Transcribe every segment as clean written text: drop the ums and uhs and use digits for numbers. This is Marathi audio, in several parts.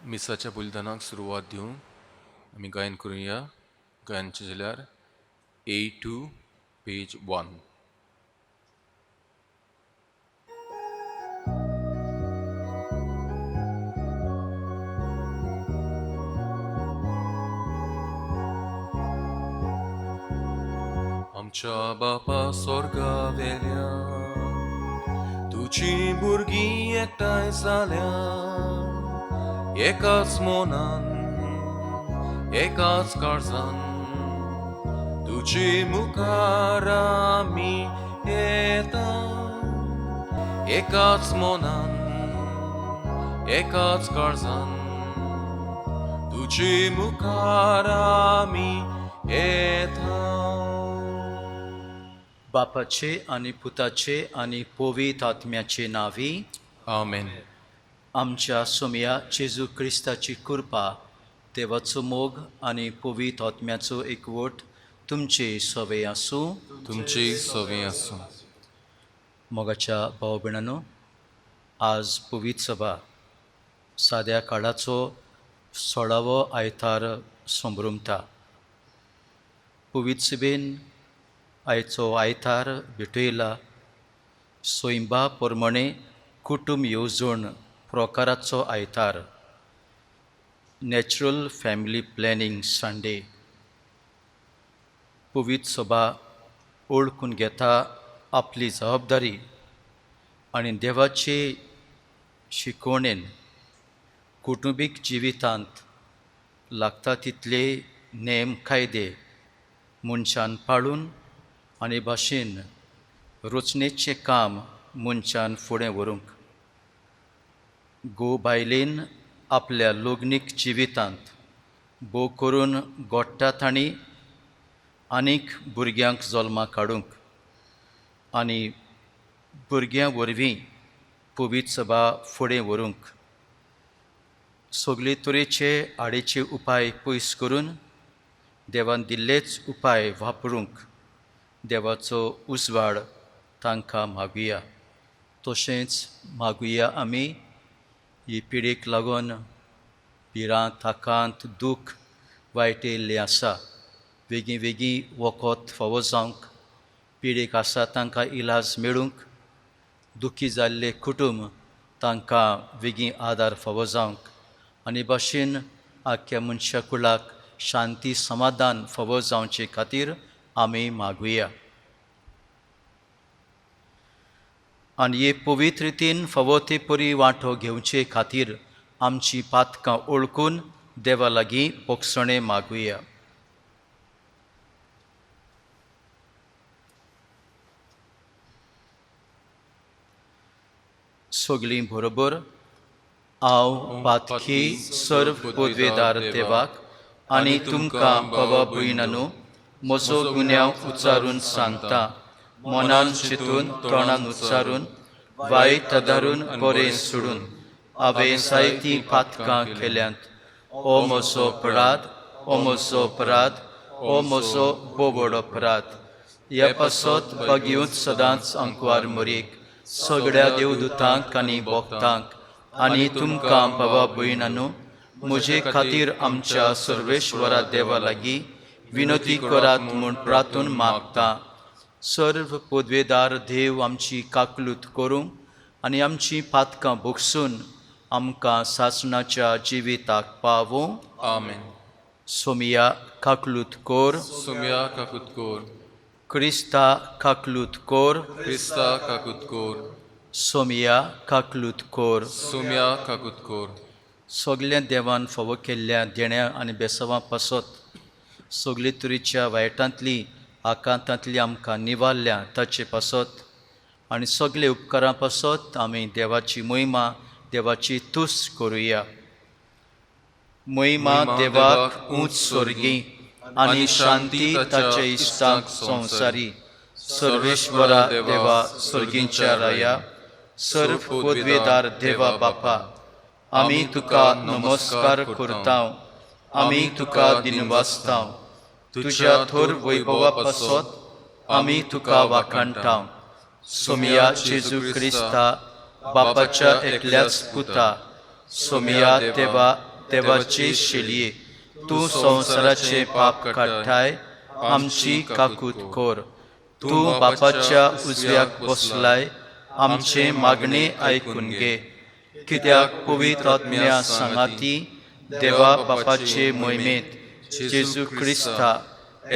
मिसाच्या बुलदानाक सुरवात दिवंक आमी गायन करूया. गायनचें जाल्यार A2 पेज 1. आमच्या बापा स्वर्गा वेल्या तुची भुरगीं एकठांय जाल्या एकाच मोनान एकाच काळजान तुची मुखार आमी येता एकाच मोनान एकाच काळजान तुची मुखार आमी येता. बापाचे आनी पुताचे आनी पवित्र आत्म्याचे नावी. आमेन. आमच्या सोम्या जेजू क्रिस्ताची कृपा, देवाचो मोग आनी पवित्र आत्म्याचो एकवट तुमचे सवे आसूं. तुमचे सवे आसूं. मोगाच्या भाव भयणांनो, आज पवित्र सभा साद्या काळाचो 16वो आयतार संभ्रमता. पवित्र सभेन आयचो आयतार भेटयला सोयंबा प्रमाणे कुटुंब येवजण प्रकाराचो आयतार, नॅचरल फॅमिली प्लॅनिंग संडे. पवित्र सभा ओळखून घेता आपली जबाबदारी आनी देवाचे शिकवणेन कुटुंबीक जिवितांत लागता तितले नेम कायदे मनशान पाळून आनी भाशेन रचनेचें काम मनशान फुडें व्हरूंक. घोव बायलेन आपल्या लग्नीक जिवितांत भोव करून गोडटात आनी आनीक भुरग्यांक जल्मा काडूंक आनी भुरग्यां वरवीं पवित्र सभा फुडें व्हरूंक. सगळे तरेचे आडेचे उपाय पयस करून देवान दिल्लेच उपाय वापरूंक देवाचो उजवाड तांकां मागुया. तशेंच मागुया आमी ही पिडेक लागून पिरां ताकांत दूख वायट येयल्लें आसा, बेगीन वखद फावो जावंक, पिडेक आसा तांकां इलाज मेळूंक, दुखी जाल्ले कुटुंब तांकां बेगीन आदार फावो जावंक आनी भाशेन आख्या मनशा कुळाक शांती समाधान फावो जावचे खातीर आमी मागुया. आनी हे पवित्र रितीन फावो ते परी वांटो घेवचे खातीर आमची पातकां ओळखून देवा लागीं पोखसणें मागुया. सगळीं बरोबर. हांव पातकी सर्व पदवेदार देवाक आनी तुमकां बाबा भयणांनो म्हजो गुन्यांव उच्चारून सांगता, मनान चिंतून तोंडान उच्चारून वायट धरून बरें सोडून हांवें जायतीं पातकां केल्यांत. हो म्हजो अपराध, हो म्हजो अपराध, हो म्हजो बोबड अपराध. ह्या पासत बागेवंत सदांच अंकवार मरेक सगळ्या देवदूतांक आनी भक्तांक आनी तुमकां बाबा भयणांनो म्हजे खातीर आमच्या सर्वेश्वरा देवा लागीं विनोदी करात म्हूण प्रार्थून मागता. सर्व पदवेदार देव आमची काकलूत करूं आनी आमची पातकां भोगसून आमकां सासणाच्या जिविताक पावूं. आमेन. सोमिया काकलूत कोर. सोम्या काकूत कोर. क्रिस्ता काकलूत कोर. क्रिस्ता काकूत कोर. सोमिया काकलूत कोर. सोम्या काकूत कोर. सगल्या देवान फावो केल्ल्या देण्या आनी बेसवां पासत सगळे तरेच्या वायटांतली आकांतांतली आमकां निवारल्या ताचे पासत आनी सगळे उपकारां पासत आमी देवाची महिमा, देवाची तुस करुया. महिमा देवाक उंच स्वर्गी आनी शांती ताचे इश्टांक संवसारी. सर्वेश्वरा देवा स्वर्गींच्या राया, सर्व पदवेदार देवा बापा, आमी तुका नमस्कार करतां, आमी तुका दिनवासतां. तुज्या थोर वैभवा पासत आमी तुका वाखाणटां. सोमिया जेजू क्रिस्ता बापाच्या एकल्याच पुता, सोमिया देवा देवाचे शेलये तूं संवसाराचे पाप काडटाय आमची काकूत कोर तूं बापाच्या उजव्याक बसलाय आमचे मागणे आयकून घे कित्याक पवित्र आत्म्या सांगाती देवा बापाचे मोहिमेंत जेजू क्रिस्ता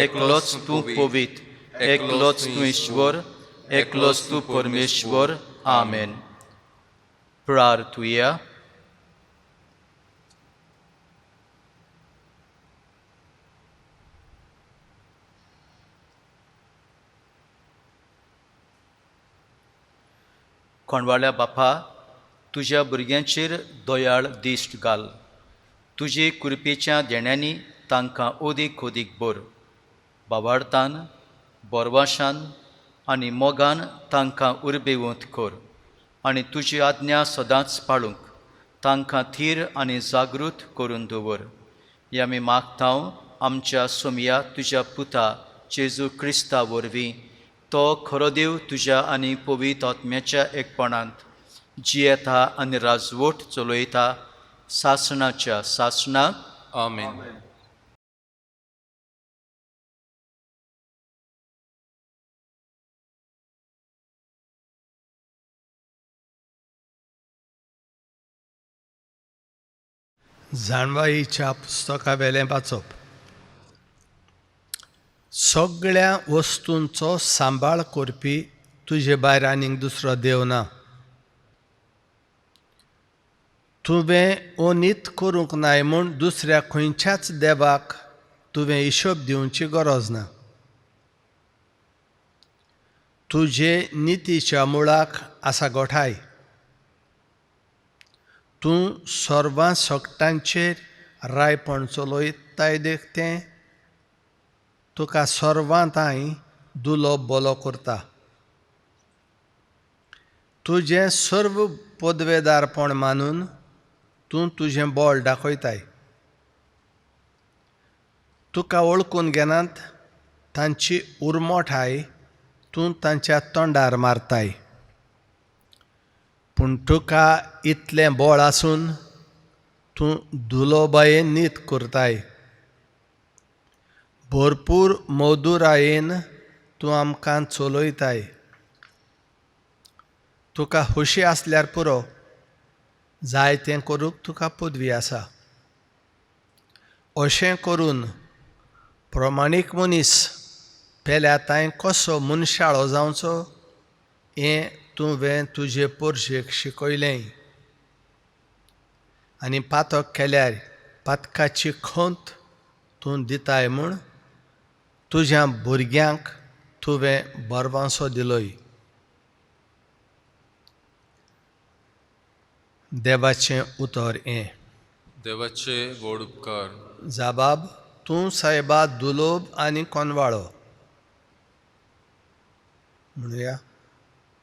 एकलोच तूं पवित्र एकलोच तूं ईश्वर एकलोच तूं परमेश्वर आमेन. प्रार्थुया. कोणवाल्या बापा तुज्या भुरग्यांचेर दोयाळ दिश्ट घाल तुजे कृपेच्या देण्यांनी तांकां ओदीक ओदीक भर बावार्थान बोरवाशान आनी मोगान तांकां उर्बेवंत कर आनी तुजी आज्ञा सदांच पाळूंक तांकां थीर आनी जागृत करून दवर हें आमी मागतांव आमच्या सोमया तुज्या पुता जेजू क्रिस्ता वरवीं तो खरो देव तुज्या आनी पवित्र आत्म्याच्या एकपणांत जियेता आनी राजवट चलयता सासणाच्या सासणाक आमेन. जाणवाईच्या पुस्तका वेलें वाचप. सगळ्या वस्तूंचो सांबाळ करपी तुजे भायर आनीक दुसरो देव ना. तुवें ओनीत करूंक नाय म्हूण दुसऱ्या खंयच्याच देवाक तुवें हिशोब दिवची गरज ना. तुजे नितीच्या मुळाक आसा गोठाय. तूं सर्वां सगटांचेर रायपण चलयताय देखतें तुका सर्वांताय दुलो बलो करता. तुजें सर्व पदवेदारपण मानून तूं तुजें बोळ दाखयताय. तुका वळखून घेनात तांची उर्मोटाय तूं तांच्या तोंडार मारताय. पूण तुका इतलें बोळ आसून तूं दुलोबायेन नीत करताय. भरपूर मोदुरायेन तूं आमकां चलयताय. तुका हुशी आसल्यार पुरो जाय तें करूंक तुका पदवी आसा. अशें करून प्रमाणीक मनीस पेल्याताय कसो मनशाळो जावचो हें तुवें तुजे पोरशेक शिकयलें. आनी पातक केल्यार पातकाची खंत तूं दिताय म्हूण तुज्या भुरग्यांक तुवें बरवांसो दिलोय. देवाचें उतर हें. देवाचे व्हड उपकार. जाबाब तूं सायबा दुलोब आनी कोनवाळो. म्हणुया.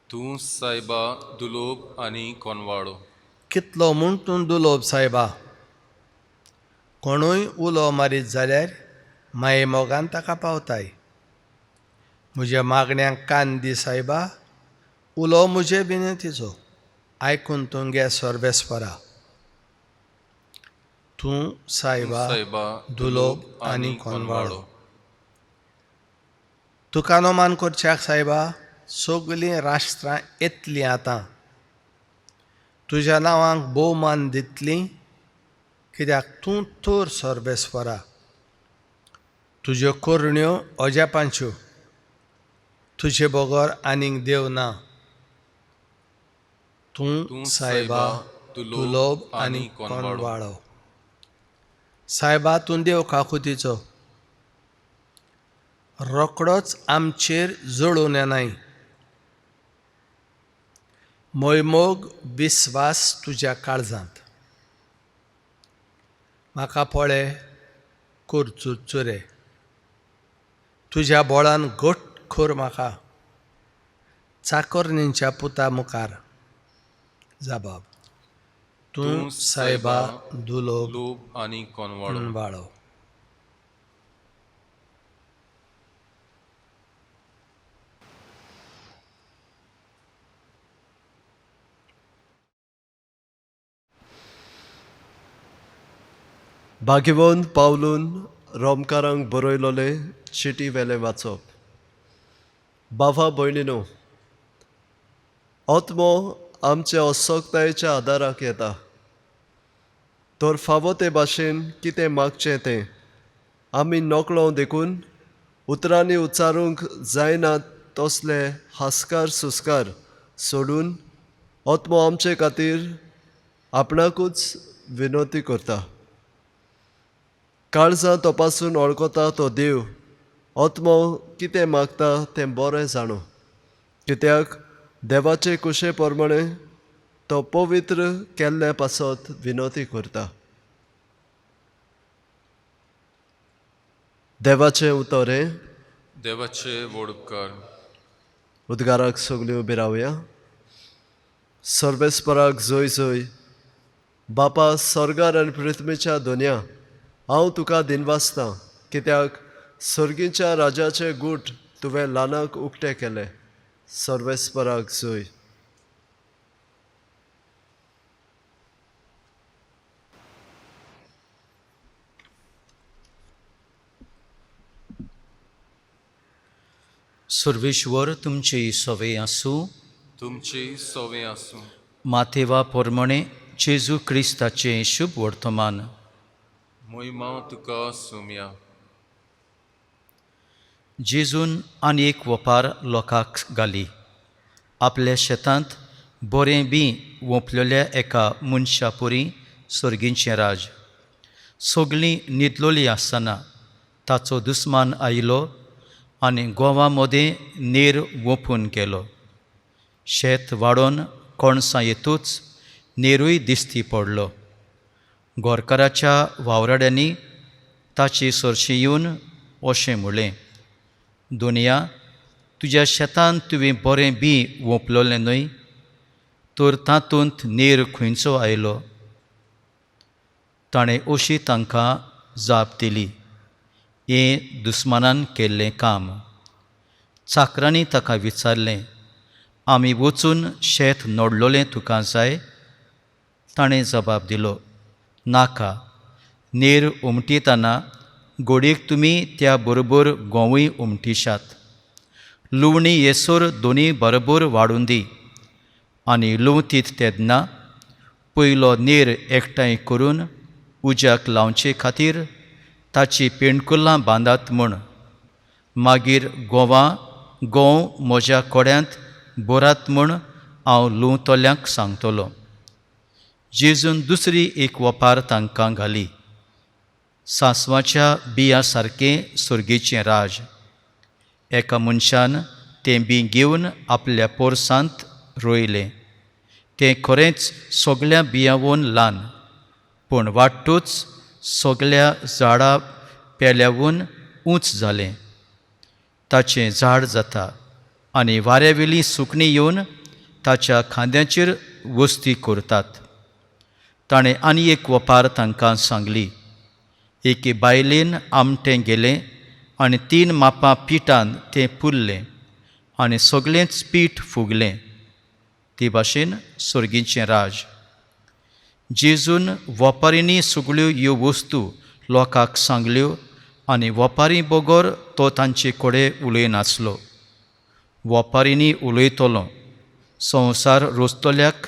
तूं सायबा दुलोब आनी कोनवाळो. कितलो म्हूण तूं दुलोब सायबा. कोणूय उलो मारीत जाल्यार माये मोगान ताका पावताय. म्हज्या मागण्यांक कान दी सायबा. उलो म्हजे बिनतीचो आयकून तूं गे सर्वेस्परा. तूं सायबा दुलोब आनी कोनवाळो. तुका नो मान करच्याक सायबा सगलीं राष्ट्रां येतलीं आतां. तुज्या नांवांक भोवमान दितलीं कित्याक तूं तर सर्वेस्परा. तुज्यो कोरण्यो अजापांच्यो. तुजे बगर आनीक देव ना. तूं सायबा दुलोब आनी कोनवाळो. सायबा तूं देव काकुतीचो. रोकडोच आमचेर जळून येनाय. मोयमोग विस्वास तुज्या काळजांत. म्हाका पळय कुरचुरे. तुज्या बोळान घट खोर म्हाका. चाकरणींच्या पुता मुखार. जाबाब तूं सायबा दुलोब आनी कोनवाळो. भाग्यवन पावलून रोमकारांक बरयलोले चिटी वेले वाचप. बावा भयणीनो, आत्मो आमचे अस्सोकतायेच्या आदाराक येता. तर फावो ते भाशेन कितें मागचें तें आमी नकळो देखून उतरांनी उच्चारूंक जायना तसले हास्कार सुस्कार सोडून आत्मो आमचे खातीर आपणाकूच विनोती करता. काळजां तपासून वळखता तो देव आत्मो कितें मागता तें बरें जाणो. कित्याक देवाचे कुशे प्रमाणे तो पवित्र केल्ले पासत विनोती करता. देवाचें उतर हे देवाचे व्हड उपकार. उद्गाराक सगळीं उबी रावया. सर्वेस्पराक जय जय. बापा स्वर्गार आनी पृथ्वीच्या दोनया हांव तुका दिनवासतां, कित्याक सर्गीच्या राजाचे गूट तुवें ल्हानाक उक्ते केले. सर्वेस्पराक जय. सर्वेश्वर तुमची सवय आसूं. तुमची सवय आसूं. माथेवा प्रमाणे जेजू क्रिस्ताचे शुभ वर्तमान. मोहिमा तुका सुम्या. जेजून आनी एक वपार लोकांक घाली. आपल्या शेतांत बरें बी ओंपलेल्या एका मनशा परी सर्गींचें राज. सगळीं न्हिदलोलीं आसतना ताचो दुस्मान आयलो आनी गोवा मदें नेर ओंपून गेलो. शेत वाडोवन कणसां येतूच नेरूय दिश्टी पडलो. गोरकाराच्या वावराड्यांनी ताची सरशी येवन अशें म्हणलें, दोनया, तुज्या शेतान तुवें बरें बी ओंपलोलें न्हय, तर तातूंत नेर खंयचो आयलो? ताणें अशी तांकां जाप दिली, हें दुस्मानान केल्लें काम. चाकरांनी ताका विचारलें, आमी वचून शेत नडलोलें तुका जाय? ताणें जबाब दिलो, नाका. नेर उमटितना घोडयेक तुमी त्या बरोबर गोंवूय उमटिशात. लुवणी येसोर दोनी बरोबर वाडून दी. आनी लुवतीत तेदना पयलो नेर एकठांय करून उज्याक लावचे खातीर ताची पेंडकुलां बांदात म्हूण. मागीर गोंव म्हज्या कोड्यांत बोरात म्हूण हांव लुंवतोल्यांक सांगतलों. जेजून दुसरी एक वपार तांकां घाली. सांसवाच्या बिया सारकें सुर्गेचें राज. एका मनशान तें बी घेवन आपल्या पोरसांत रोयलें. तें खरेंच सगळ्या बियांवून ल्हान, पूण वाडटूच सगळ्या झाडां पेल्यावून उंच जालें. ताचें झाड जाता आनी वाऱ्यावेलीं सुकणीं येवन ताच्या खांद्याचेर वस्ती करतात. ताणें आनी एक वपार तांकां सांगली. एके बायलेन आमटें गेलें आनी 3 मापां पिठान तें पुरलें आनी सगळेंच पीठ फुगलें. ते भाशेन सर्गीचें राज. जेजून वपारींनी सगळ्यो ह्यो वस्तू लोकांक सांगल्यो आनी वपारी बगर तो तांचे कडेन उलयनासलो. वपारींनी उलयतलो, संवसार रोचतोल्याक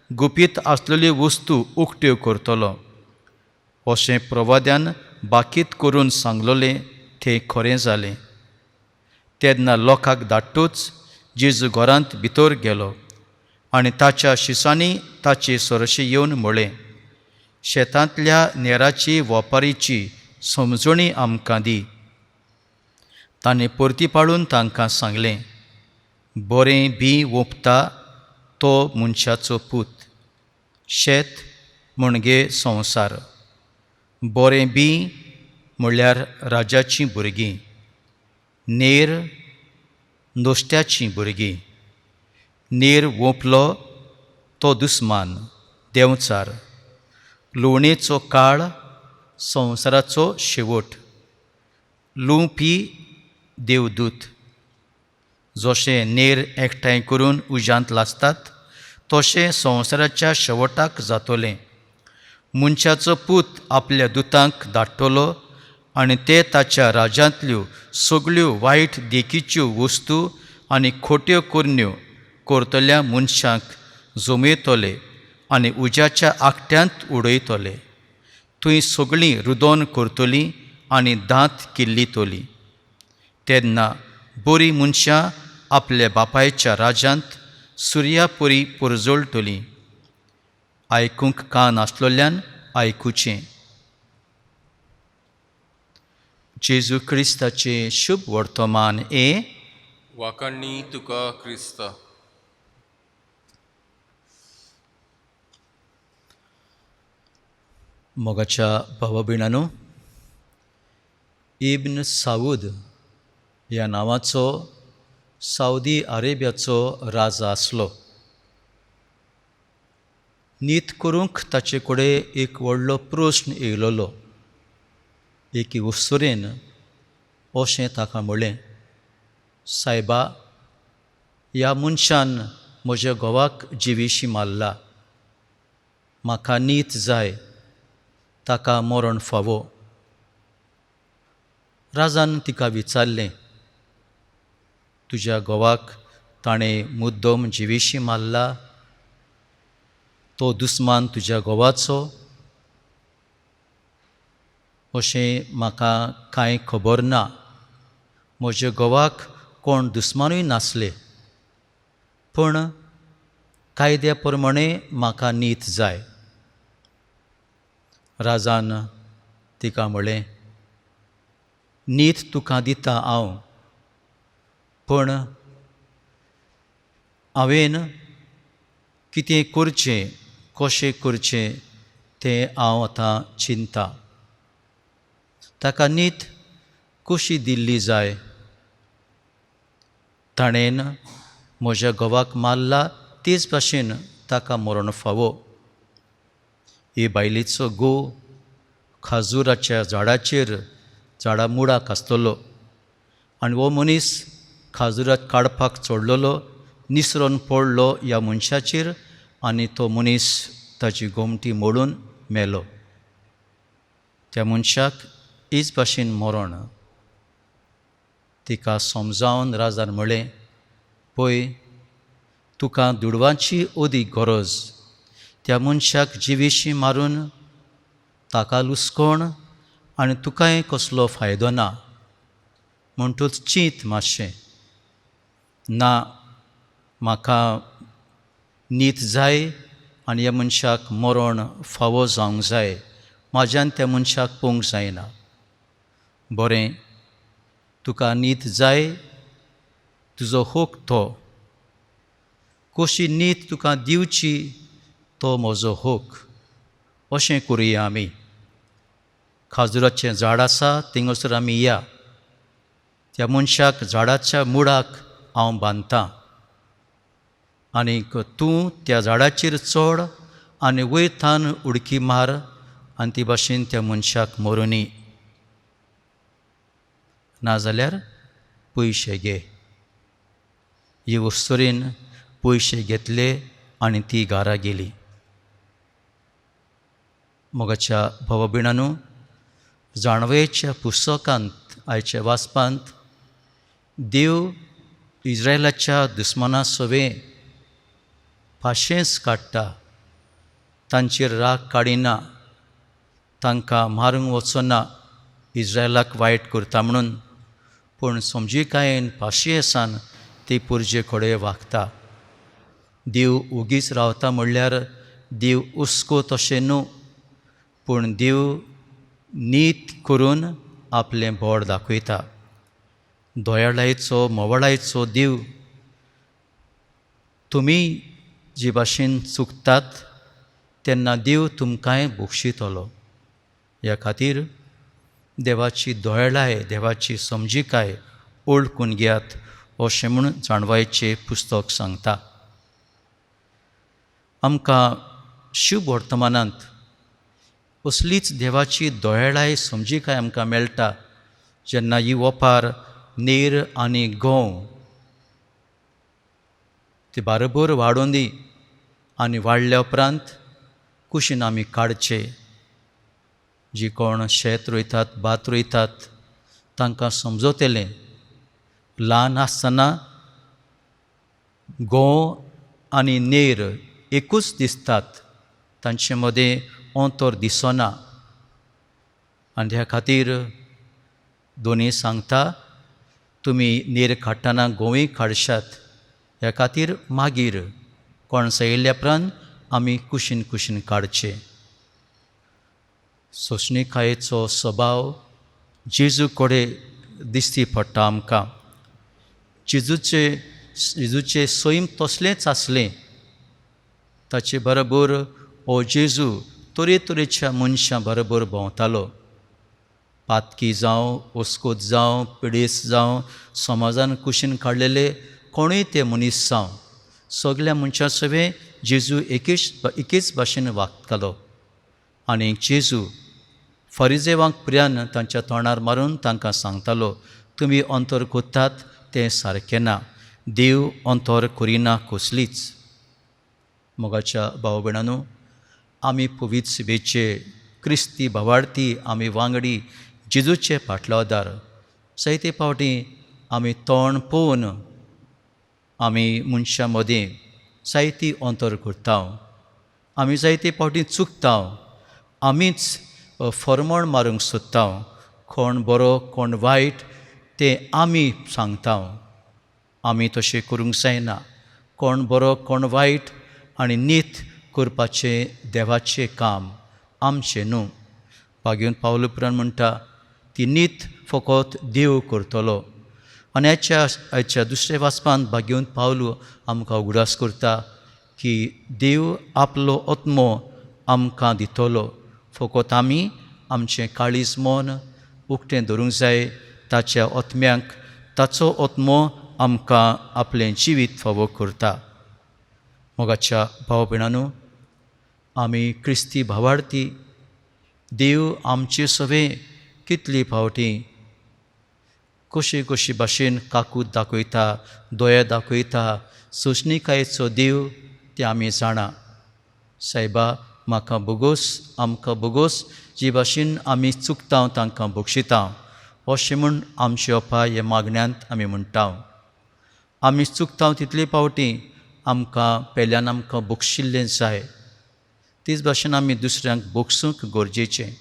गुपीत आसलेल्यो वस्तू उक्त्यो करतलो. अशें प्रवाद्यान बाकीत करून सांगलोलें तें खरें जालें. तेन्ना लोकांक धाडटूच जेजू घरांत भितर गेलो आनी ताच्या शिसांनी ताचे सरशी येवन म्हळें, शेतांतल्या नेराची वपारीची समजणी आमकां दी. ताणें परतीपाडून तांकां सांगलें, बरें बी ओंपता तो मनशाचो पूत. शेत म्हणजे संवसार. बरें बी म्हणल्यार राजाचीं भुरगीं. नेर नोश्त्याचीं भुरगीं. नेर ओंपलो तो दुस्मान, देंवचार. लुवणेचो काळ, संवसाराचो शेवट. लुवपी देवदूत. जशें नेर एकठांय करून उज्यांत लासतात तशें संवसाराच्या शेवटाक जातोलें. मनशाचो पूत आपल्या दुतांक धाडटलो आनी ते ताच्या राज्यांतल्यो सगळ्यो वायट देखीच्यो वस्तू आनी खोट्यो कुरण्यो करतल्या मनशांक जमयतले आनी उज्याच्या आकट्यांत उडयतले. थंय सगळीं रुदोन करतलीं आनी दांत किल्लीतलीं. तेन्ना बरीं मनशां आपल्या बापायच्या राज्यांत सुर्या परी परजळटलीं. आयकूंक कान आसलेल्यान आयकुचें. जेजू क्रिस्ताचें शुभ वर्तमान वाकाण्णी तुका क्रिस्ता. मोगाच्या भावा भयणांनो, इब्न साऊद ह्या नांवाचो सावदी अरेबियाचो राजा आसलो. न्हीद करूंक ताचे कडेन एक व्हडलो प्रस्न येयलोलो. एके वस्तुरेन अशें ताका म्हणलें, सायबा, ह्या मनशान म्हज्या घोवाक जिवीशी मारला. म्हाका न्हीद जाय, ताका मरण फावो. राजान तिका विचारलें, तुज्या घोवाक ताणें मुद्दम जिवीशी मारला? तो दुस्मान तुज्या घोवाचो? अशें म्हाका कांय खबर ना. म्हज्या घोवाक कोण दुस्मानूय नासले, पूण कायद्या प्रमाणें म्हाका न्हीद जाय. राजान तिका म्हणलें, न्हीद तुका दिता हांव, पूण हांवें कितें करचें, कशें करचें तें हांव आतां चिंतां. ताका न्हीद कशी दिल्ली जाय? ताणेन म्हज्या घोवाक मारला तेच भाशेन ताका मरण फावो. हे बायलेचो घोव खाजुराच्या झाडा मुळाक आसतलो आनी हो मनीस खाजुरात काडपाक चडलेलो, निसरून पडलो ह्या मनशाचेर आनी तो मनीस ताची गोमटी मोडून मेलो. त्या मनशाक हेच भाशेन मरण. तिका समजावन राजान म्हणलें, पळय, तुका दुडवांची ओदीक गरज. त्या मनशाक जिवीशी मारून ताका लुस्कोण आनी तुकाय कसलो फायदो ना. म्हणटूच चिंत मातशें. ना, म्हाका न्हीद जाय आनी ह्या मनशाक मरण फावो जावंक जाय. म्हाज्यान त्या मनशाक पळोवंक जायना. बरें, तुका न्हीद जाय, तुजो हक तो. कशी न्हीद तुका दिवची तो म्हजो हक. अशें करुया आमी. खाजुराचें झाड आसा थिंगसर आमी या. त्या मनशाक झाडाच्या मुळाक हांव बांदतां. आनीक तूं त्या झाडाचेर चड आनी वयरतान उडकी मार आनी ते भाशेन त्या मनशाक मरुनी. नाजाल्यार पयशे घे. हे वस्तुरेन पयशे घेतले आनी ती घरा गेली. मोगाच्या भावा भयणांनो, जाणवेच्या पुस्तकांत आयच्या वाचपांत देव इस्रायलाच्या दुस्माना सवे पाशेंस काडटा. तांचेर राग काडिना, तांकां मारूंक वचना इस्रायलाक वायट करता म्हणून, पूण समजिकायेन पाशयेसान ते पुरजे कडेन वागता. देव उगीच रावता म्हणल्यार देव हुस्को तशें न्हू, पूण देव नीत करून आपलें बोड दाखयता. दोयाळायेचो मोवाळायेचो देव. तुमी जे भाशेन चुकतात तेन्ना देव तुमकांय बक्षितलो. ह्या खातीर देवाची दोयाळाय, देवाची समजिकाय ओळखून घेयात अशें म्हूण जाणवायेचें पुस्तक सांगता. आमकां शुभ वर्तमानांत असलीच देवाची दोयाळाय समजिकाय आमकां मेळटा जेन्ना ही ओपार नेर आनी गंव ते बरोबर वाडोवन दी आनी वाडल्या उपरांत कुशीन आमी काडचे. जी कोण शेत रोयतात भात रोयतात तांकां समजोतेलें ल्हान आसतना गोव आनी नेर एकूच दिसतात तांचे मदें अंतर दिसना आनी ह्या खातीर दोनी सांगता तुमी नेर काडटना गोंवय काडशात ह्या खातीर मागीर कोणसा येयल्या उपरांत आमी कुशीन कुशीन काडचे सोंसणीकायेचो स्वभाव जेजू कडेन दिसती पडटा आमकां जेजूचे सैम तसलेंच आसलें ताचे बरोबर हो जेजू तरेतरेच्या मनशां बरोबर भोंवतालो पातकी जावं ओस्कोत जावं पिडेस जावं समाजान कुशीन काडलेले कोणूय ते मनीस जावं सगल्या मनशां सवें जेजू एकेच भाशेन वागतालो आनी जेजू फरिजेवांक प्रियान तांच्या तोंडार मारून तांकां सांगतालो तुमी अंतर कोत्तात तें सारकें ना देव अंतर करिना कसलीच मोगाच्या भाव भयणांनो आमी पवित्र सभेचे क्रिस्ती भावार्थी आमी वांगडी जेजूचे फाटलावदार जायते फावटी आमी तोंड पळोवन आमी मनशां मदीं जायती अंतर करता आमी जायते फावटी चुकता आमीच फर्मण मारूंक सोदता कोण बरो कोण वायट तें आमी सांगता आमी तशें करूंक जायना कोण बरो कोण वायट आनी नीत करपाचें देवाचें काम आमचें न्हू भाग्यून पावलो उपरांत म्हणटा ती नीत फकत देव करतलो आनी हाच्या दुसऱ्या वाचपांत भाग्यून पावलो आमकां उगडास करता की देव आपलो आत्मो आमकां दितलो फकत आमी आमचें काळीज मन उक्तें धरूंक जाय ताच्या आत्म्यांक ताचो आत्मो आमकां आपलें जिवीत फावो करता मोगाच्या भाव भयणांनो आमी क्रिस्ती भावार्थी देव आमचे सवें कितली फावटी कशी भाशेन काकूट दाखयता दोळे दाखयता सोंसणीकायेचो देव तें आमी जाणा सायबा म्हाका बोगोस आमकां बोगोस जे भाशेन आमी चुकता तांकां बक्षिता अशें म्हूण आमचे अपाय हे मागण्यांत आमी म्हणटा आमी चुकता तितले फावटी आमकां पेल्यान आमकां बक्षिल्लें जाय तेच भाशेन आमी दुसऱ्यांक बक्षूंक गरजेचें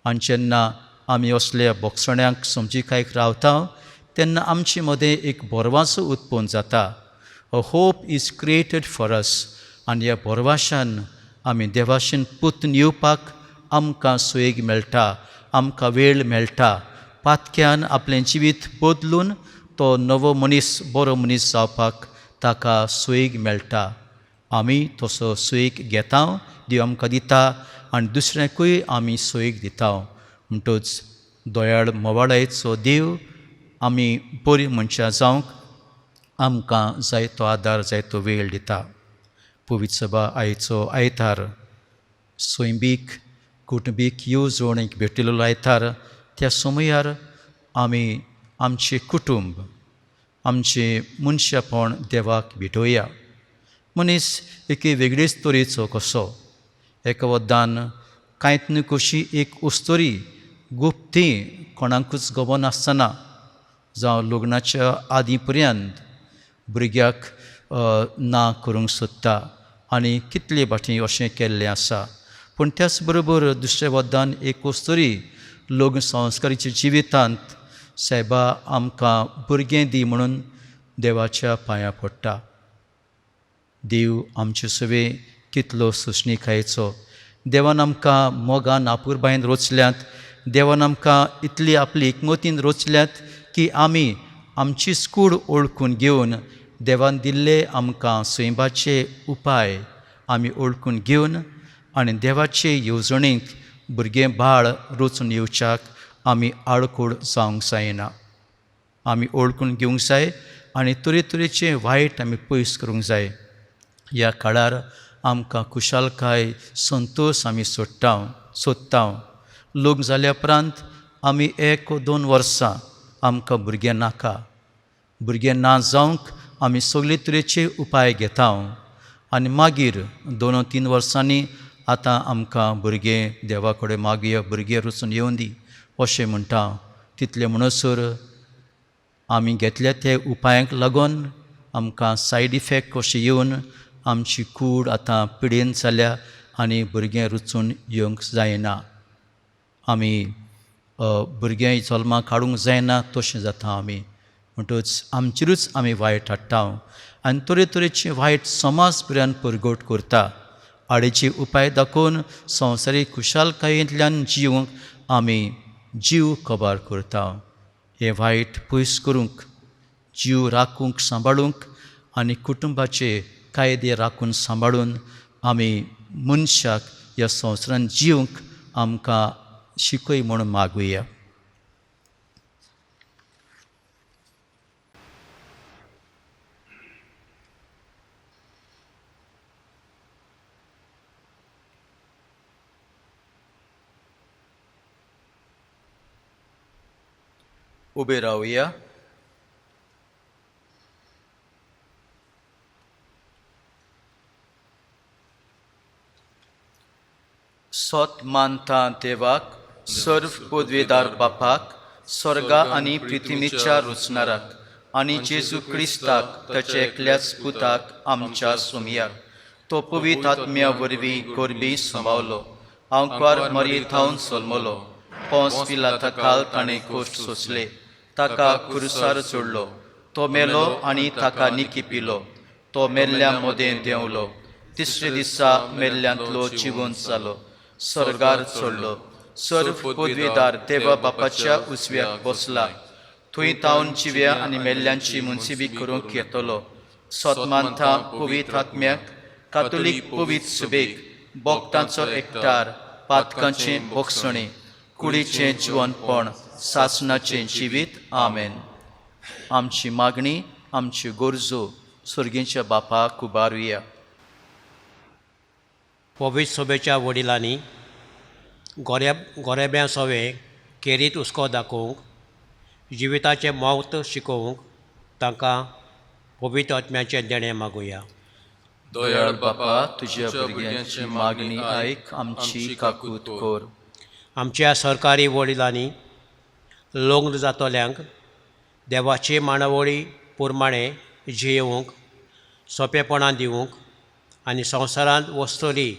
आनी जेन्ना आमी असल्या बोगसण्यांक समजिकायेक रावता तेन्ना आमचे मदें एक बोरवासो उत्पन्न जाता a hope is created for us आनी ह्या बोरवाशान आमी देवाशेन पुतून येवपाक आमकां सोयेग मेळटा आमकां वेळ मेळटा पातक्यान आपलें जिवीत बदलून तो नवो मनीस बरो मनीस जावपाक ताका सोयेग मेळटा आमी तसो सोयेग घेता देव आमकां दिता आनी दुसऱ्यांकूय आमी सोयेग दिता म्हणटूच दोयाळ मोवाळायेचो देव आमी बरीं मनशां जावंक आमकां जाय तो आदार जाय तो वेळ दिता पवित्र सभा आयचो आयतार स्वयंबीक कुटुंबीक येवजण एक भेटिल्लो आयतार त्या समयार आमी आमचें कुटुंब आमचें मनशापण देवाक भेटोवया मनीस एके वेगळेच तरेचो कसो एका वद्दान कांयत न्हय कशी एक उस्तोरी गुप्ती कोणाकूच खबर नासतना जावं लग्नाच्या आदीं पर्यंत भुरग्याक ना करूंक सोदता आनी कितले फावटी अशें केल्लें आसा पूण त्याच बरोबर दुसऱ्या वद्दान एक वस्तोरी लग्न संस्काराच्या जिवितांत सायबा आमकां भुरगें दी म्हणून देवाच्या पांयां पडटा देव आमचे सवें कितलो सोंसणीकायेचो देवान आमकां मोगान आपुरबायेन रोचल्यात देवान आमकां इतली आपली एकमतीन रोचल्यात की आमी आमची कूड ओळखून घेवन देवान दिल्ले आमकां सैमाचे उपाय आमी ओळखून घेवन आनी देवाचे येवजणेंत भुरगें बाळ रचून येवच्याक आमी आडखोड जावंक जायना आमी ओळखून घेवंक जाय आनी तरेतरेचे वायट आमी पयस करूंक जाय ह्या काळार आमकां खुशालकाय संतोश आमी सोदता लग्न जाल्या उपरांत आमी 1-2 वर्सां आमकां भुरगें नाका भुरगें ना जावंक आमी सगळे तरेचे उपाय घेता आनी मागीर 2-3 वर्सांनी आतां आमकां भुरगे देवा कडेन मागुया, भुरगे रचून येवं दी अशें म्हणटा. तितले म्हणसर आमी घेतल्या ते उपायांक लागून आमकां सायड इफेक्ट कशे येवन आमची कूड आतां पिडेन जाल्या आनी भुरगें रुचून येवंक जायना. आमी भुरगें जल्माक काडूंक जायना तशें जाता आमी. म्हणटच आमचेरूच आमी वायट हाडटा आनी तरेतरेची वायट समाज बिरान परगट करता. आडेचे उपाय दाखोवन संवसारीक खुशालकायेंतल्यान जिवंक आमी जीव कबार करता. हे वायट पयस करूंक, जीव राखूंक सांबाळूंक आनी कुटुंबाचे कायदे राखून सांबाळून आमी मनशाक ह्या संवसारांत जिवंक आमकां शिकय म्हणून मागुया. उबे रावया. सोत मानता देवाक, सर्व पदवेदार बापाक, स्वर्गा आनी पृथ्वीच्या रचणाराक आनी जेजू क्रिस्ताक ताचे एकल्याच पुताक आमच्या सुमयाक तो पवित्र आत्म्या वरवीं गोरबी सांबावलो. आंकार मरीत हांव जल्मलो. पोंस पिलाता काल ताणें कोश्ट सोंसले. ताका क्रुसार चोडलो. तो मेलो आनी ताका निकिपिलो. तो मेल्ल्या मोदें देंवलो. तिसरे दिसा मेल्ल्यांतलो जिवंत जालो. स्वर्गार चडलो. सर्व पदवेदार देवा बापाच्या उजव्याक बसला. थंय तावन जिव्या आनी मेल्ल्यांची मुन्सिबी करूंक येतलो. सोतमांथा पवित्र आत्म्याक, कातोलीक पवित्र सभेक, भोगतांचो एकठार, पातकांचें भोगसणें, कुडीचें जिवनपण, सासणाचें जिवीत. आमेन. आमची मागणी, आमच्यो गरजो सर्गेच्या बापाक उबारुया. पवित्र सभेच्या वडिलांनी गोरेब्या सवेक केरीत हुस्को दाखोवंक, जिविताचें मौत शिकोवंक तांकां पवित्र आत्म्याचें देणें मागुया. दयाळ बापा, तुज्या भुरग्यांची मागणी आयक, आमची काकूत कर. आमच्या सरकारी वडिलांनी लग्न जातल्यांक देवाची मांडावळी प्रमाणें जियेवंक, सोंपेपणां दिवंक आनी संवसारांत वसतली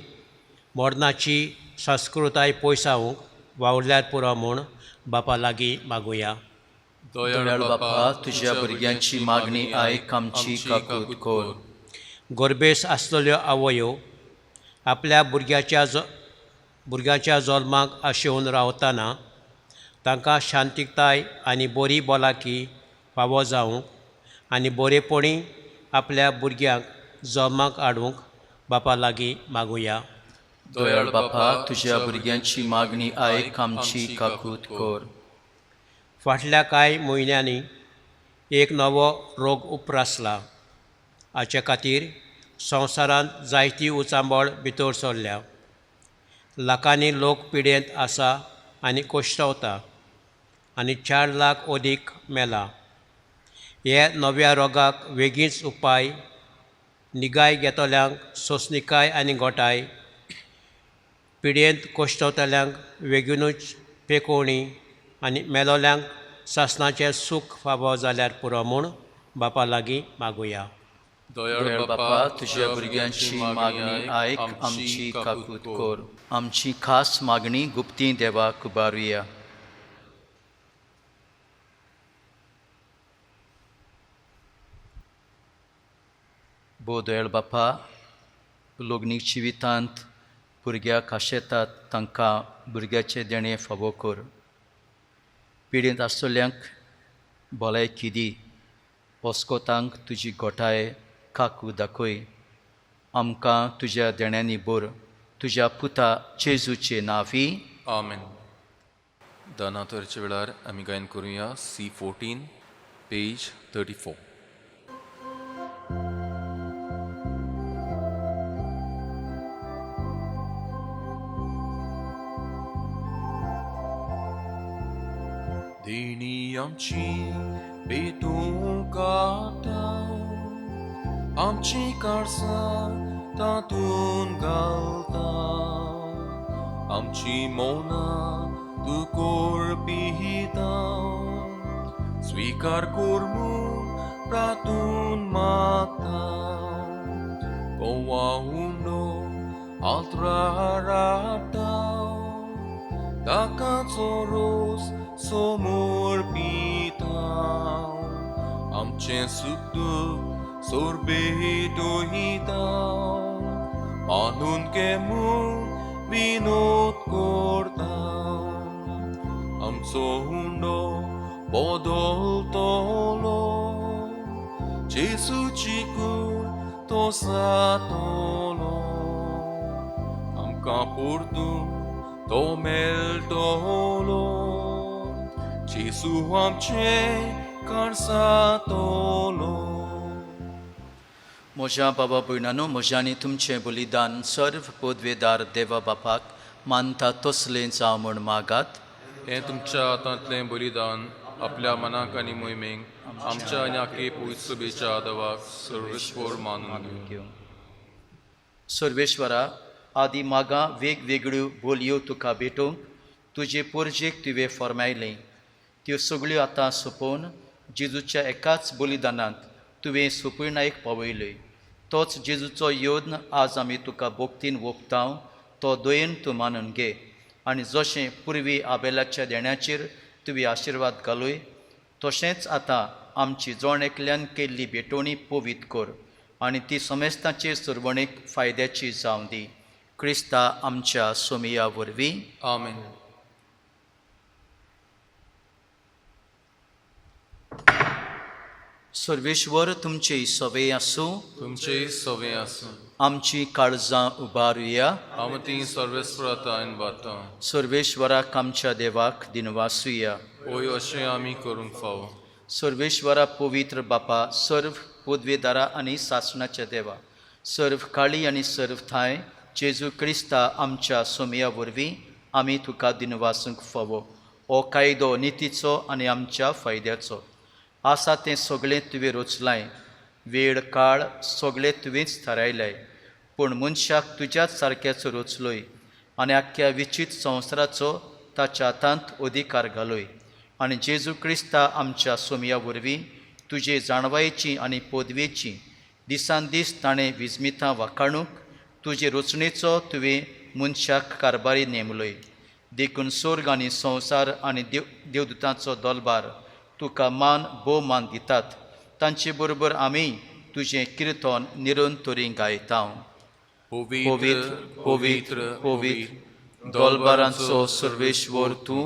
मोडनाची संस्कृताय पयसावंक वावुरल्यार पुरो म्हूण बापा लागीं मागुया. दयाळ बापा, तुज्या भुरग्यांची मागणी आयक, आमची काकूत कर. गोरबेस आसलेल्यो आवयो आपल्या भुरग्याच्या जल्माक आशेवन रावतना तांकां शांतीकाय आनी बरी भलायकी फावो जावंक आनी बरेपणी आपल्या भुरग्यांक जल्माक हाडूंक बापा लागीं मागुया. दयाळ बापा, तुज्या भुरग्यांची मागणी आयक, आमची काकूत कर. फाटल्या कांय म्हयन्यांनी एक नवो रोग उप्रासला. हाचे खातीर संवसारांत जायती उचांबळ भितर सरल्या. लाखांनी लोक पिडेंत आसा आनी कोश्टवता आनी 4 लाख अदीक मेला. हे नव्या रोगाक वेगळीच उपाय, निगाय घेतल्यांक सोंसणीकाय आनी गोठाय, पिडेंत कोश्टवतल्यांक बेगीनूच पेकोवणी आनी मेलोल्यांक सासणाचें सूख फावो जाल्यार पुरो म्हूण बापा लागीं मागुया. दयाळ बापा, तुज्या भुरग्यांची मागणी आयक, आमची काकूत कर. आमची खास मागणी गुप्ती देवाक उबारुया. बो दयाळ बापा, लोग्नीक जिवितांत भुरग्याक आशेतात तांकां भुरग्याचे देणें फावो कर. पिडेंत आसतल्यांक भलायकी दी. पोस्कोतांक तुजी गोठाय काकू दाखय. आमकां तुज्या देण्यांनी भर. तुज्या पुता जेजूचे नांवी. आमेन. दानातरचे वेळार आमी गायन करुया C14 पेज 34. देणी आमची भेटूंक आता, आमची काळजां तातून घालता आमची मोना तू कोरपिता स्वीकार कोरमून प्रातून मागता कोवा Uno altrarata Takaco roz somor pitao Amche sukdu sorbeto hitao Manun kemun vinot kortao Amso uno bodol tolo Jesu chikur tosa tolo Kapurtum tomel tolo Jesu amche karsa tolo म्हज्या बाबा भयणानो म्हज्यानी तुमचें बलिदान सर्व पदवेदार देवा बापाक मानता तसलें जावं म्हूण मागात हे तुमच्या हातांतलें बलिदान आपल्या मनाक आनी मोहिमेक आमच्या आनी आखे पवित्र सभेच्या आदवाक सर्वेस्वर मानून घेऊ सर्वेश्वरा आदी मागा वेगवेगळ्यो बोलयो तुका भेटोवंक तुजे पोरजेक तुवें फरमायलें त्यो सगळ्यो आतां सोंपोवन जेजूच्या एकाच बलिदानांत तुवें सोंपणायक पावयल्यो तोच जेजूचो योद्न आज आमी तुका भोक्तीन ओंपताव तो दोयेन तूं मानून घे आनी जशें पुर्वी आबेलाच्या देण्याचेर तुवें आशिर्वाद घालूय तशेंच आतां आमची जोण एकल्यान केल्ली भेटोवणी पवित्र कर आनी ती समेस्तांचे सरवणेक फायद्याची जावं दी क्रिस्ता आमच्या सोमिया वरवीं आमेन सर्वेश्वर तुमचे सवे आसूं तुमचे सवे आसूं आमची काळजां उबारुया आमी ती सर्वेस्वरातान बाता सर्वेश्वराक आमच्या देवाक दिनवासुया ओय अशें आमी करूंक फावो सर्वेश्वरा पवित्र बापा सर्व पदवेदारा आनी सासणाच्या देवा सर्व काळी आनी सर्व थाय जेजू क्रिस्ता आमच्या सोमया वरवीं आमी तुका दिनवासूंक फावो हो कायदो नितीचो आनी आमच्या फायद्याचो आसा तें सगळें तुवें रचलाय वेळ काळ सगळें तुवेंच थारायलाय पूण मनशाक तुज्याच सारक्याचो रचलोय आनी आख्ख्या विचित संवसाराचो ताच्या हातांत अधिकार घालोय आनी जेजू क्रिस्ता आमच्या सोमया वरवीं तुजे जाणवायेची आनी पदवेची दिसान दीस ताणें विजमितां वाखाणूक तुजे रचणेचो तुवें मनशाक कारबारी नेमलोय देखून स्वर्ग आनी संवसार आनी देवदूतांचो दोलबार तुका मान मान दितात तांचे बरोबर आमी तुजें किर्तन निरंतरी गायता पवित्र पवित्र पवित्र दोलबारांचो सर्वेश्वर तूं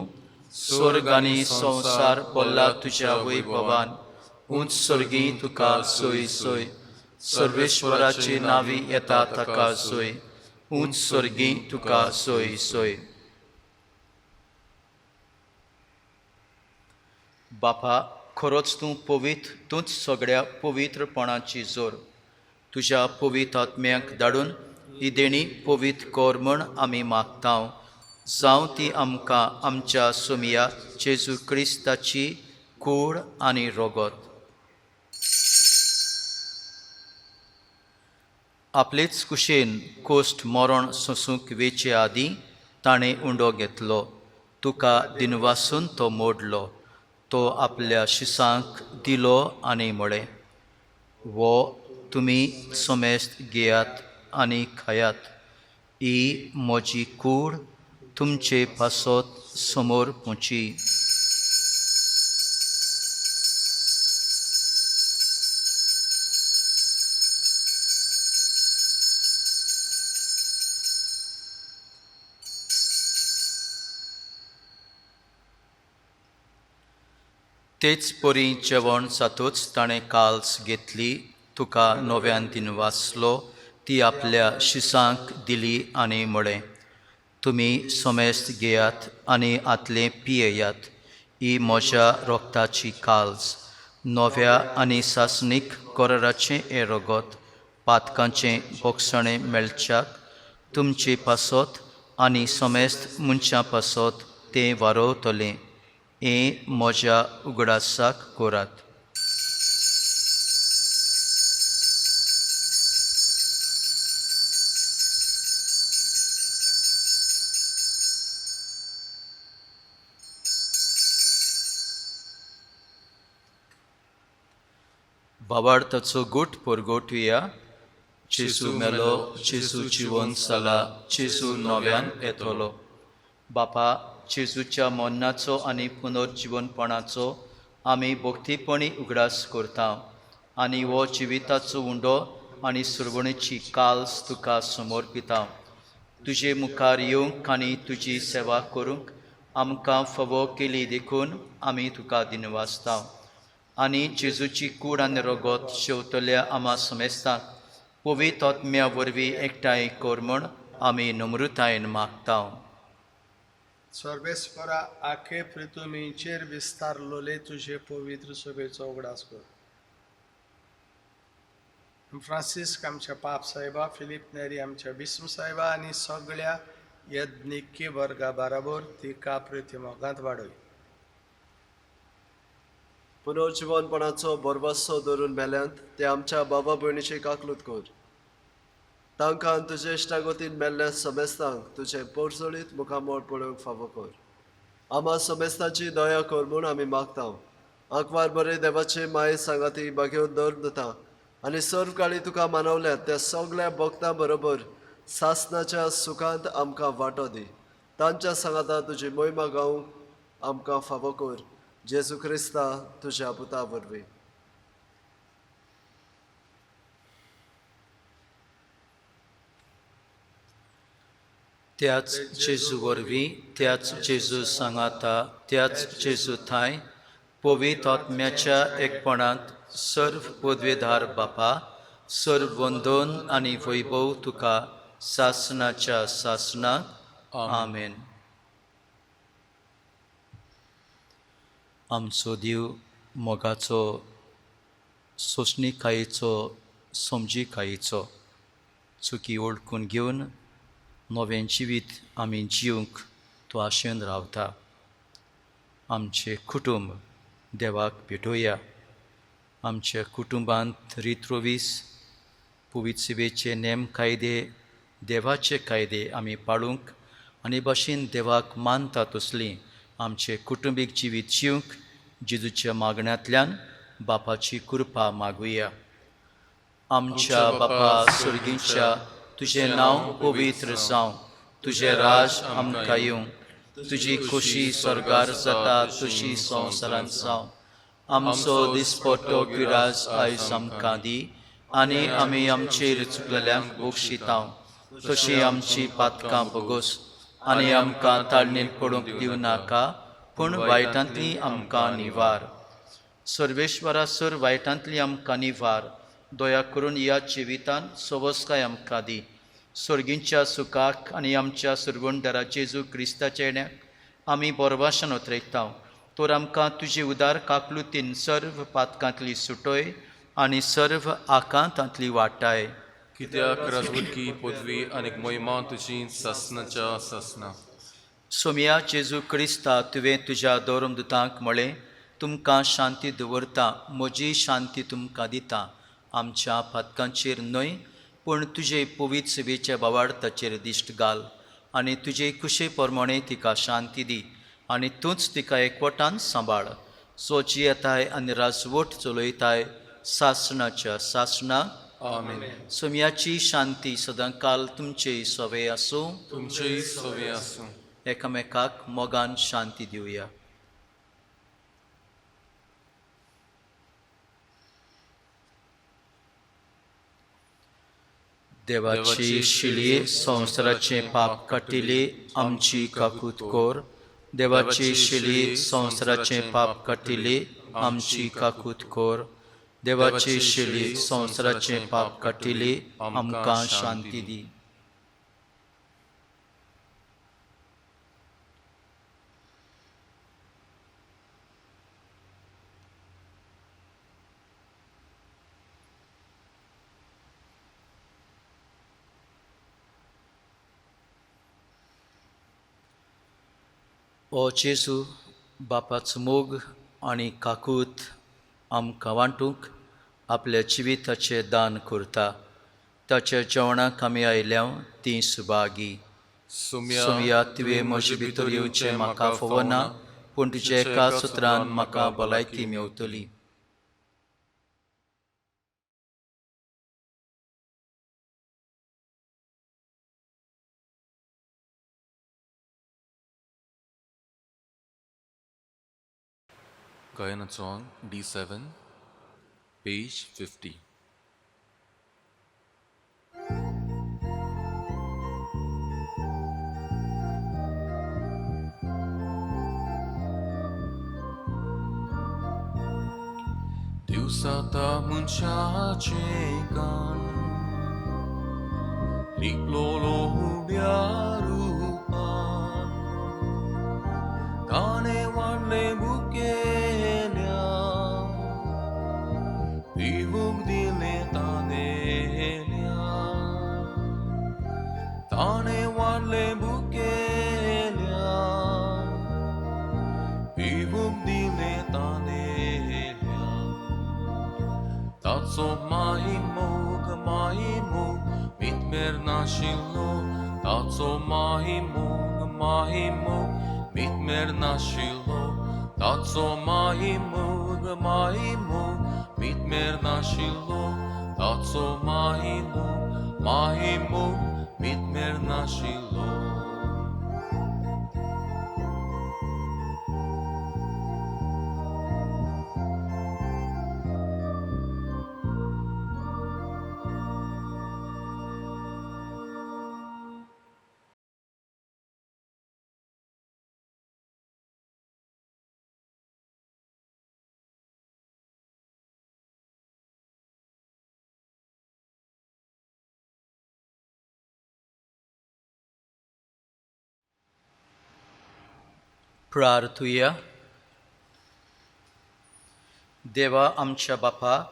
स्वर्ग आनी संवसार भरला तुज्या वैभवान उंच सर्गी तुका सोय सोय सर्वेश्वराचे नावी येता ताका सोय उंच सर्गी तुका सोय सोय बापा खरोच तूं पवित्र तूंच सगळ्या पवित्रपणाची जोर तुज्या पवित्र आत्म्याक धाडून ही देणी पवित्र कर म्हूण आमी मागतांव जावं ती आमकां आमच्या सोमिया जेजू क्रिस्ताची कूड आनी रोगत आपलेच कुशेन कोश्ट मरण सोंसूंक वेचे आदीं ताणें उंडो घेतलो तुका दिनवासून तो मोडलो तो आपल्या शिसांक दिलो आनी म्हळें वो तुमी समेस्त घेयात आनी खायात ही म्हजी कूड तुमचे पासत समोर पोची तेच परी जेवण जातूच ताणें काल्स घेतली तुका नव्यान दिनवासलो ती आपल्या शिसांक दिली आनी म्हळें तुमी समेस्त घेयात आनी आतलें पियेयात ही म्हज्या रोगताची काल्स नव्या आनी सासणीक कोराचें हें रगत पातकांचें बोगसणें मेळच्याक तुमचे पासत आनी समेस्त मनशां पासत तें वारोवतलें हें म्हज्या उगडासाक कोरात भावार्थाचो गोट परगोटुया. जेजू मेलो, जेजू जिवंत जाला, जेजू नव्यान येतलो. बापा, जेजूच्या मरणाचो आनी पुनर्जीवनपणाचो आमी भक्तीपणी उगडास करता आनी हो जिविताचो उंडो आनी सुरवणेची काल्स तुका समर्पिता. तुजे मुखार येवंक आनी तुजी सेवा करूंक आमकां फावो केली देखून आमी तुका दिनवासता. आनी जेजूची कूड आनी रगत शेवतल्या आमा समेस्तांक पवित्र आत्म्या वरवीं एकठांय कर म्हूण आमी नम्रतायेन मागता. सर्वेस्परा आखे पृथ्वीचेर विस्तारलोले तुझे पवित्र सभेचो उगडास कर. फ्रांसिस्क आमच्या पाप साहेबा, फिलीप नेरी आमच्या बिस्म साहेबा आनी सगळ्या यज्ञिकी वर्गा बरोबर तिका प्रतिमोगांत वाडय. पुनर्जीवनपणाचो बरवासो धरून मेल्यांत ते आमच्या बाबा भयणीची काकलूत कर. तांकां तुजे इश्टागतीन मेल्ल्या समेस्तांक तुजे पोरसोळीत मुखामोळ पळोवंक फावो कर. आमा समेस्तांची दया कर म्हूण आमी मागता. आंकवार बरे देवाचे माये सांगाती बागेवन दवरता आनी सर्व काळी तुका मानवल्यात त्या सगळ्या भक्तां बरोबर सासणाच्या सुखांत आमकां वांटो दी. तांच्या सांगाता तुजी मोहिमा गावंक आमकां फावो कर. जेजू क्रिस्ता तुज्या पुता वरवीं. त्याच जेजू वरवीं, त्याच जेजू सांगाता, त्याच जेजू थाय पवित्र आत्म्याच्या एकपणांत सर्व पदवेदार बापा, सर्व वंदन आनी वैभव तुका सासणाच्या सासणाक. आमेन. आमचो देव मोगाचो, सोंसणीकायेचो, समजीकायेचो चुकी ओळखून घेवन नवें जिवीत आमी जिवंक तो आशेन रावता. आमचे कुटुंब देवाक भेटोया. आमच्या कुटुंबांत रितरोवीस पवित्र सेवेचे नेम कायदे, देवाचे कायदे आमी पाळूंक आनी भाशेन देवाक मानता तसलीं आमचे कुटुंबीक जिवीत जिवंक जेजूच्या मागण्यांतल्यान बापाची कृपा मागुया. आमच्या बापा सुर्गीच्या तुजें नांव पवित्र जावं, तुजें राज आमकां येवं, तुजी खोशी स्वर्गार जाता तशी संवसारांत जावं. आमचो दिसपट्टो गिराज आयज आमकां दी आनी आमी आमचेर चुकलेल्यांक बक्षितांव तशी आमची पातकां बोगोस आनी आमकां ताळणेन पडूंक दिवं नाका, पूण वायटांतली आमकां निवार. सर्वेश्वरा सर वायटांतली आमकां निवार. दया करून ह्या जिवितान सवस्काय आमकां दी. सर्गींच्या सुखाक आनी आमच्या सुरवणदारा जेजू क्रिस्ताच्या येण्याक आमी बोरवाशान उतरयता. तर आमकां तुजी उदार काकलुतीन सर्व पातकांतली सुटोय आनी सर्व आकांतांतली वाटाय. कित्याक राजवटकी पदवी आनी मोहिमा तुजी सासणाच्या सासना. सोम्या जेजू क्रिस्ता तुवें तुज्या दोरमदुतांक म्हळें, तुमकां शांती दवरता, म्हजी शांती तुमकां दिता. आमच्या पातकांचेर न्हय पूण तुजे पवित्र सेवेच्या भावार्थाचेर दिश्ट घाल आनी तुजे कुशे प्रमाणे तिका शांती दी आनी तूंच तिका एकवटान सांबाळ. सोची येताय आनी राजवट चलयताय सासणाच्या सासणाक. आमेन. सोम्याची शांती सदांकाल तुमचे सवे आसूं. तुमचेय सवे आसूं. एकामेकाक मोगान शांती दिवया. देवाची शिली संवसाराचे पाप काटिली आमची काकूत कोर. देवाची शिली संवसाराचे पाप काटिली आमची काकूत कोर. देवाची शिली संवसाराचे पाप काटिली आमकां शांती दी. ओ जेजू, बापाचो मोग आनी काकूत आमकां वांटूंक आपल्या जिविताचें दान करता. ताच्या जेवणाक आमी आयल्या ती सुभागी. सोम्या तुवें म्हजे भितर येवचें म्हाका फोव ना, पूण तुज्या एका सुत्रान म्हाका भलायकी मेवतली. Chinkayana song D7, page 50. Diusata muncacekan Liklolo biarupan Tane warle bukelia Vivuk dile tanelia Tane warle bukelia Vivuk dile tanelia Tatso mahimo mitmer nashilo Tatso mahimo mitmer nashilo Tatso mahimo mitmer nashilo Tatso mahimo mitmer nashilo प्रार्थूया. देवा आमच्या बापा,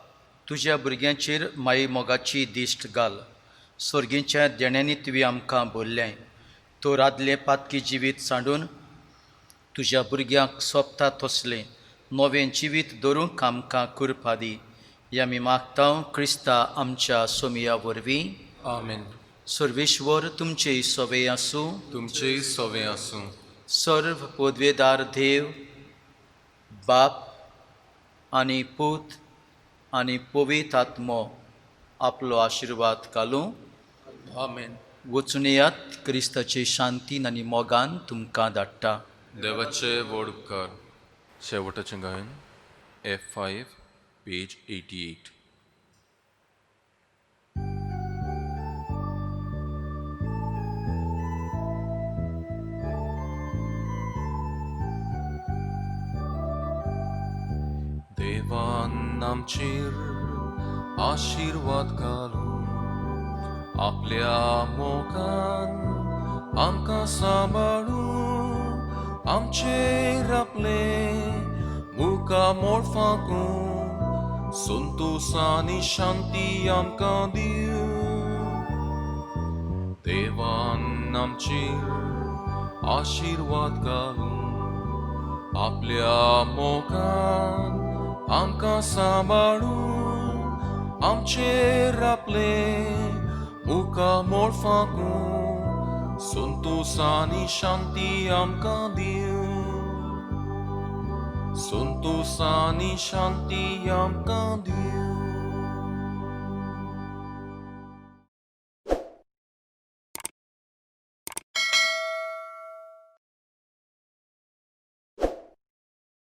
तुझ्या भुरग्यांचेर माई मोगाची दिश्ट घाल. स्वर्गीच्या देण्यांनी तुवें आमकां बोल्लें. तो रादलें पातकी जिवीत सांडून तुज्या भुरग्यांक सोंपता तसलें नवें जिवीत दवरूंक आमकां कृपा दी. या आमी मागता क्रिस्ता आमच्या सोमया वरवीं. आमेन. सर्वेश्वर तुमचे सवे आसूं. तुमचे सवे आसूं. सर्व पदवेदार देव, बाप आनी पूत आनी पवित्र आत्मो आपलो आशिर्वाद घालूं. आमेन. वचून येयात, क्रिस्ताचे शांतीन आनी मोगान तुमकां धाडटा. देवाचे व्हड उपकार. शेवटाचें गायन F5, page 88. देवान आमचेर आशिर्वाद घालून आपल्या मोगान आमकां सांबाळून आमचेर आपले मुखामोल फांकून संतोष आनी शांती आमकां दिवं. देवान आमचेर आशिर्वाद घालून आपल्या मोगान आमकां सांबाळून आमचेर आपले मुखामोल फांकून संतोष आनी शांती आमकां दिवं. संतोष आनी शांती आमकां दिवं.